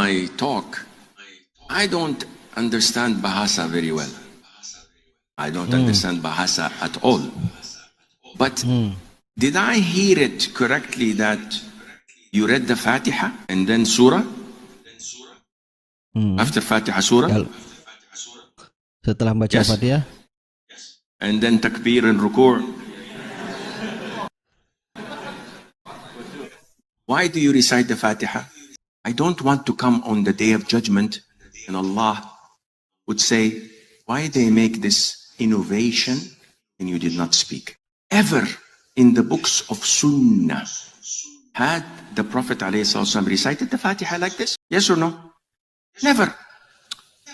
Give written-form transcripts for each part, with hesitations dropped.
I talk, I don't understand Bahasa very well. I don't understand Bahasa at all. But did I hear it correctly that you read the Fatiha and then Surah? After Fatiha, Surah? Setelah baca Fatihah. And then Takbir and Ruku'. Why do you recite the Fatiha? I don't want to come on the day of judgment and Allah would say, why they make this innovation and you did not speak? Ever in the books of Sunnah had the Prophet ﷺ recited the Fatiha like this? Yes or no? Never.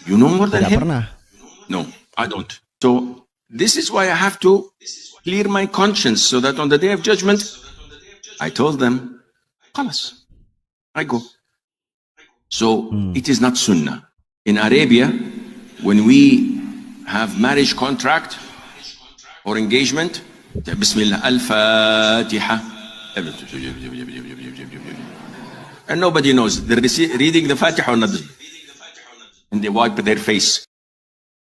You know more than him? No, I don't. So this is why I have to clear my conscience so that on the day of judgment, I told them, Khalas, I go. So it is not Sunnah. In Arabia, when we have marriage contract or engagement, Bismillah, Al-Fatiha. And nobody knows. They're reading the Fatiha or not. And they wipe their face.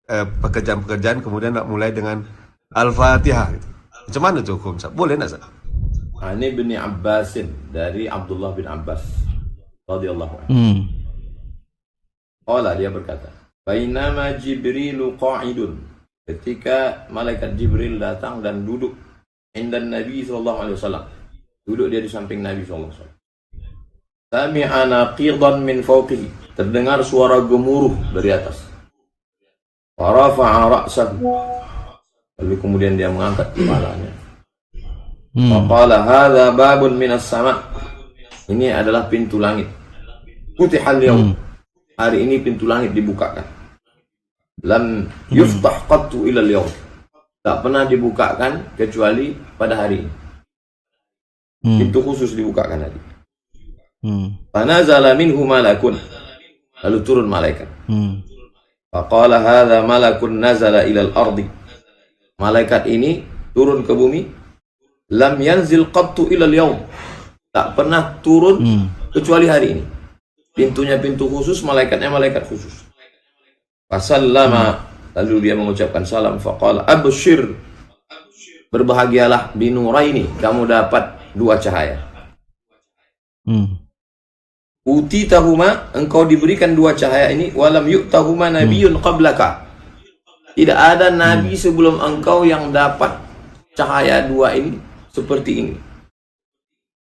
Pekerjaan-pekerjaan kemudian nak mulai dengan Al-Fatihah. Macam mana tu hukum? Boleh tak? Ani bin Abbasin, dari Abdullah bin Abbas radhiyallahu anhu. Qala, dia berkata, bainama Jibrilu qa'idun, ketika malaikat Jibril datang dan duduk indan Nabi sallallahu alaihi wasallam. Duduk dia di samping Nabi sallallahu alaihi wasallam. Sami'a naqidan min fawqihi, terdengar suara gemuruh dari atas. Farafa'a ra'sahu, lalu kemudian dia mengangkat kepalanya. Faqala hadza babun minas sama', ini adalah pintu langit. Futihal yaum, hari ini pintu langit dibukakan. Lam yuftah qattu ila al-yawm, tak pernah dibukakan kecuali pada hari ini. Pintu khusus dibukakan hari. Fanazala minhu malakun, lalu turun malaikat. Faqala hadza malakun nazala ila al-ardi, malaikat ini turun ke bumi. Lam yanzil qattu ila al-yawm, tak pernah turun kecuali hari ini. Pintunya pintu khusus, malaikatnya malaikat khusus. Fasallama, lalu dia mengucapkan salam. Faqala abshir, berbahagialah binuraini, kamu dapat dua cahaya. Utitahuma, engkau diberikan dua cahaya ini. Walam yu'tahuma nabiyyun qablaka, tidak ada nabi sebelum engkau yang dapat cahaya dua ini seperti ini.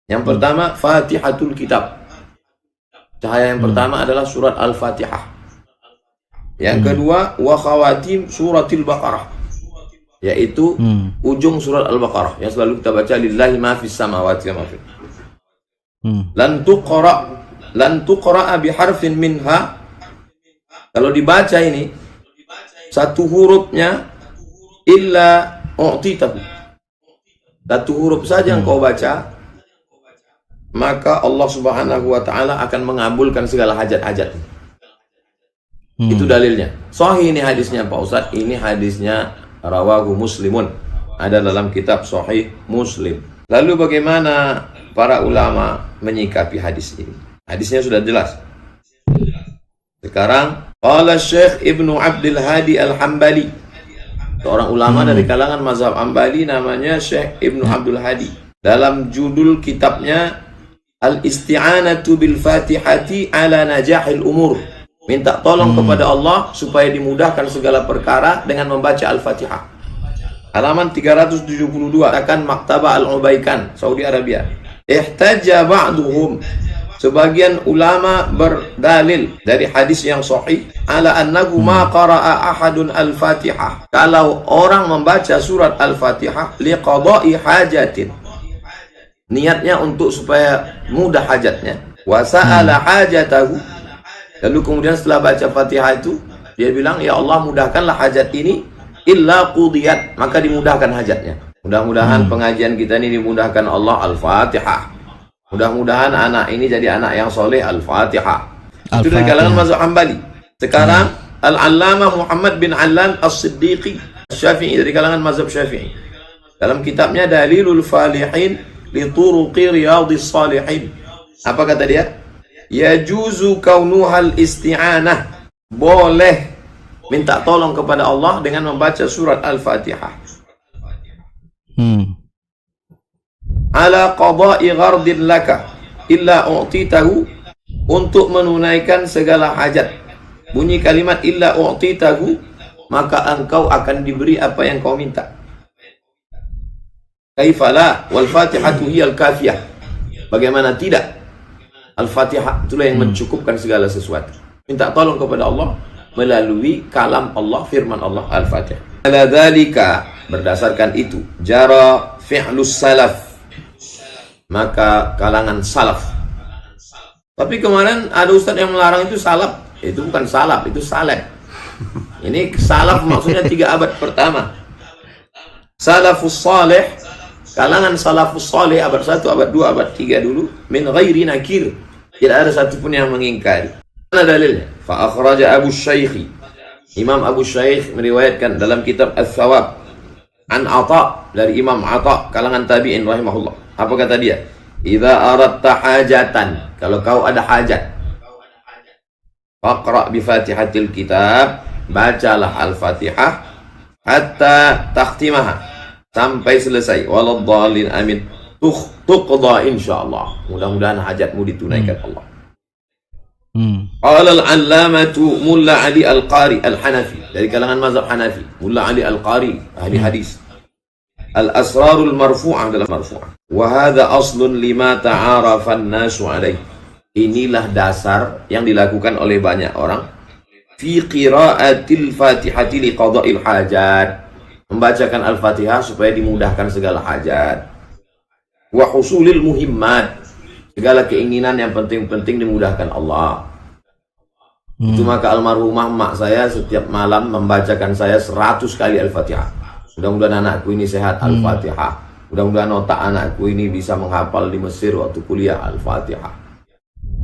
Yang pertama, Fatihatul Kitab, cahaya yang pertama adalah surat Al-Fatihah. Yang kedua, wa khawatim suratil Baqarah, yaitu ujung surat Al-Baqarah yang selalu kita baca, lillahi ma fis samawati wa ma fil lan tuqra biharfin minha. Kalau dibaca ini satu hurufnya, illa u'titahu, satu huruf saja yang kau baca, maka Allah Subhanahu wa ta'ala akan mengabulkan segala hajat-hajat. Itu dalilnya. Sahih ini hadisnya Pak Ustadz, ini hadisnya rawahu Muslimun, ada dalam kitab Sahih Muslim. Lalu bagaimana para ulama menyikapi hadis ini? Hadisnya sudah jelas. Sekarang qala Syekh Ibnu Abdul Hadi Al-Hambali, seorang ulama dari kalangan mazhab Hambali, namanya Syekh Ibnu Abdul Hadi, dalam judul kitabnya Al-Isti'anatu bil Fatihati ala najahil umur, minta tolong kepada Allah supaya dimudahkan segala perkara dengan membaca Al-Fatihah. Halaman 372, akan Maktabah Al-Ubaikan, Saudi Arabia. Ihtajja ba'duhum, sebagian ulama berdalil dari hadis yang sahih, ala annahu ma qara'a ahadun al-Fatihah, kalau orang membaca surat Al-Fatihah liqada'i hajatin, niatnya untuk supaya mudah hajatnya, wa sa'ala hajatahu, lalu kemudian setelah baca Fatihah itu dia bilang, ya Allah mudahkanlah hajat ini, illa qudiyat, maka dimudahkan hajatnya. Mudah-mudahan pengajian kita ini dimudahkan Allah. Al-Fatihah. Mudah-mudahan anak ini jadi anak yang soleh. Al-Fatihah. Itu dari kalangan mazhab Hambali. Sekarang Al-Allamah Muhammad bin Allan As-Siddiqi Syafi'i, dari kalangan mazhab Syafi'i, dalam kitabnya Dalilul Falihin li Turuqi Riyadhis Salihin, apa kata dia? yajuzu kaunuhal isti'anah, boleh minta tolong kepada Allah dengan membaca surat Al-Fatihah. Ala qada'i ghardin laka illa u'titahu, untuk menunaikan segala hajat. Bunyi kalimat illa u'titahu, maka engkau akan diberi apa yang kau minta. Kaifala wal fatihatu hiyal kafiyah, bagaimana tidak, Al-Fatihah itulah yang mencukupkan segala sesuatu. Minta tolong kepada Allah melalui kalam Allah, firman Allah, Al-Fatihah. Ala dzalika, berdasarkan itu, jara fi'lus salaf, maka kalangan salaf. Tapi kemarin ada ustaz yang melarang itu salaf. Itu bukan salaf, itu salaf. Ini salaf maksudnya 3 abad pertama. Salafus salih, kalangan salafus salih abad 1, abad 2, abad 3 dulu, min ghairi nakir, tidak ada satupun yang mengingkari. Mana dalilnya? Fa akhraja Abu Syaikh, Imam Abu Syaikh meriwayatkan dalam kitab Ats-Tsawab an Atha, dari Imam Atha, kalangan tabi'in rahimahullah. Apa kata dia? Idza aradta hajatan, kalau kau ada hajat, faqra bi Fatihatil kitab, bacalah Al-Fatihah hatta takhtimaha, sampai selesai. Waladhdallin, amin. Tuqda insyaallah, mudah-mudahan hajatmu ditunaikan Allah. Qala al-allamatu Mulla Ali Al-Qari Al-Hanafi, dari kalangan mazhab Hanafi, Mulla Ali Al-Qari, ahli hadis. Al-asrarul marfu'ah dalam marfu'ah. Wa hadha aslun lima ta'arafa an-nasu alaih. Inilah dasar yang dilakukan oleh banyak orang fi qira'atil Fatihati li qada'il hajat, membacakan Al-Fatihah supaya dimudahkan segala hajat. Wa husulil muhimmat, segala keinginan yang penting-penting dimudahkan Allah. Itu maka almarhumah mak saya setiap malam membacakan saya 100 kali Al-Fatihah. Mudah-mudahan anakku ini sehat, Al-Fatihah. Mudah-mudahan otak anakku ini bisa menghafal di Mesir waktu kuliah, Al-Fatihah.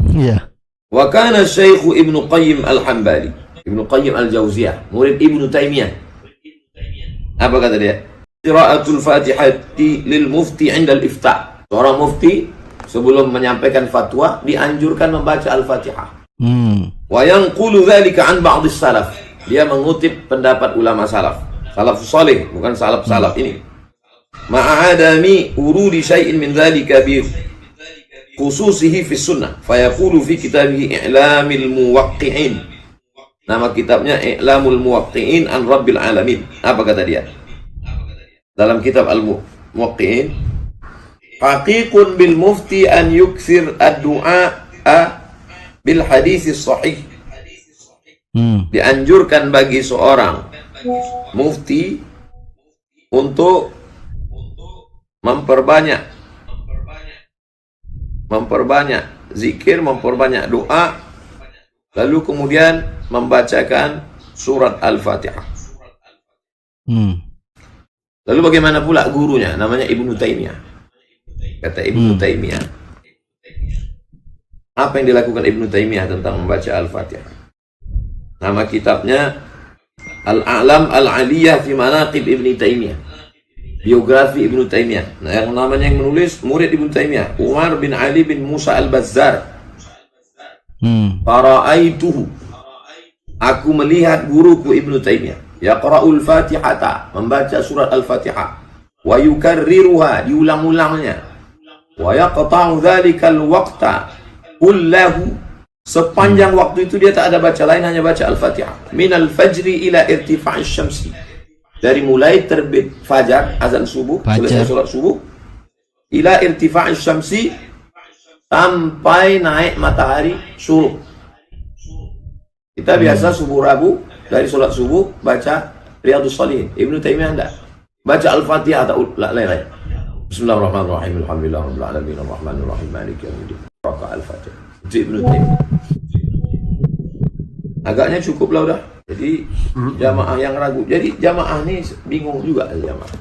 Iya. Wa kana Syekh Ibnu Qayyim Al-Hambali, Ibnu Qayyim Al-Jauziyah, murid Ibnu Taimiyah. Apa kata dia? Qiraatul Fatihati lil mufti 'inda al-ifta'. Seorang mufti sebelum menyampaikan fatwa dianjurkan membaca Al-Fatihah. Wa yanqulu dzalika 'an ba'd as-salaf. Dia mengutip pendapat ulama salaf. Salafus salih, bukan salaf-salaf ini. Ma'adami urudi syai'in min dzalika bi khususihi fi sunnah, fayaqulu fi kitabihi I'lamil Muwaqqi'in. Nama kitabnya I'lamul Muwaqqi'in an Rabbil Alamin. Apa kata dia? Dalam kitab Al-Muwaqqi'in, haqiqun bil mufti an yukthir ad-du'a bil hadis sahih. Dianjurkan bagi seorang mufti untuk memperbanyak zikir, memperbanyak doa, lalu kemudian membacakan surat Al-Fatihah. Lalu bagaimana pula gurunya? Namanya Ibnu Taimiyah. Kata Ibnu Taimiyah, apa yang dilakukan Ibnu Taimiyah tentang membaca Al-Fatihah? Nama kitabnya Al-A'lam Al-Aliyah fi Manaqib Ibnu Taimiyah, biografi Ibnu Taimiyah. Nah, yang namanya yang menulis murid Ibnu Taimiyah, Umar bin Ali bin Musa Al-Bazzar. Fara'aituhu, aku melihat guruku Ibnu Taimiyah, yaqra'ul Fatihata, membaca surat Al-Fatihah, wa yukarriruha, diulang-ulangnya, wa yaqta'u dzalikal waqta kullahu, sepanjang waktu itu dia tak ada baca lain, hanya baca Al-Fatihah. Minal fajri ila irtifa'is syamsi, dari mulai terbit fajar, azan subuh, selesai sholat subuh, ila irtifa'is syamsi, sampai naik matahari syuruk. Kita biasa subuh Rabu, dari sholat subuh baca Riyadhus Shalihin. Ibnu Taimiyah enggak, baca Al-Fatihah atau lain-lain. Bismillahirrahmanirrahim, alhamdulillahirabbil alamin, arrahmanir rahim, maliki yaumiddin. Raka Al-Fatihah. Itu Ibnu Taimiyah. Agaknya cukup lah udah. Jadi jamaah yang ragu. Jadi jamaah ini bingung juga jamaah.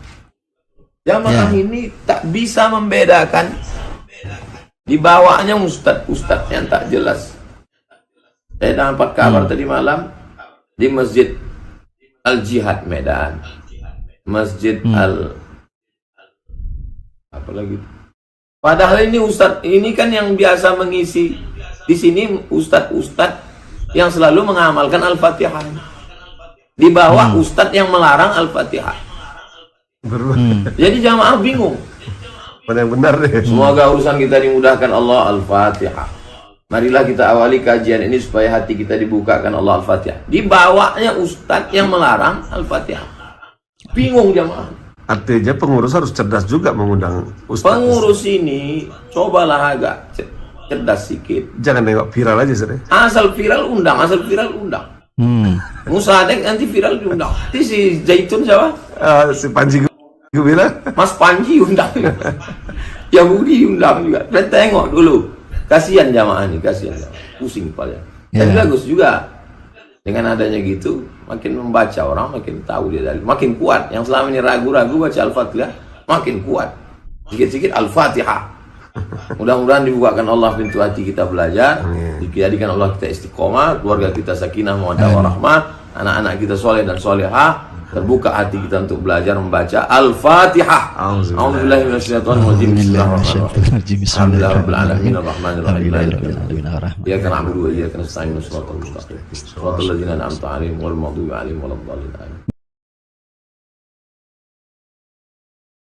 Jamaah ini tak bisa membedakan. Dibawanya ustaz-ustaz yang tak jelas. Saya dapat kabar tadi malam di Masjid Al-Jihad Medan. Masjid apa lagi? Padahal ini ustaz ini kan yang biasa mengisi Di sini ustadz-ustadz yang selalu mengamalkan Al-Fatihah. Di bawah ustadz yang melarang Al-Fatihah. Jadi jamaah bingung. Mana yang benar deh. Semoga urusan kita dimudahkan Allah. Al-Fatihah. Marilah kita awali kajian ini supaya hati kita dibukakan Allah. Al-Fatihah. Di bawahnya ustadz yang melarang Al-Fatihah. Bingung jamaah. Artinya pengurus harus cerdas juga mengundang ustaz. Pengurus ini cobalah agak cerdas sedikit. Jangan nengok viral aja sih. Asal viral undang, asal viral undang. Musadek nanti viral diundang. Nanti si Zaitun siapa? Si Panji gue bilang. Mas Panji undang. Yahudi undang juga. Dan tengok dulu. Kasihan jamaah ini, kasihan. Pusing kepala. Tapi bagus juga. Dengan adanya gitu, makin membaca orang, makin tahu dia dari, makin kuat. Yang selama ini ragu-ragu baca Al-Fatihah, makin kuat. Sikit-sikit Al-Fatihah. Mudah-mudahan dibukakan Allah pintu hati kita belajar, dijadikan Allah kita istiqomah, keluarga kita sakinah, mawaddah warahmah, anak-anak kita soleh dan solehah, terbuka hati kita untuk belajar membaca Al-Fatihah. A'udzubillahi minasyaitonir rajim. Bismillahirrahmanirrahim. Alhamdulillahirabbil alamin arrahmanir rahim. Iyyaka na'budu wa iyyaka nasta'in. Shiratal mustaqim. Shiratal ladzina an'amta 'alaihim ghairil maghdubi 'alaihim waladdallin.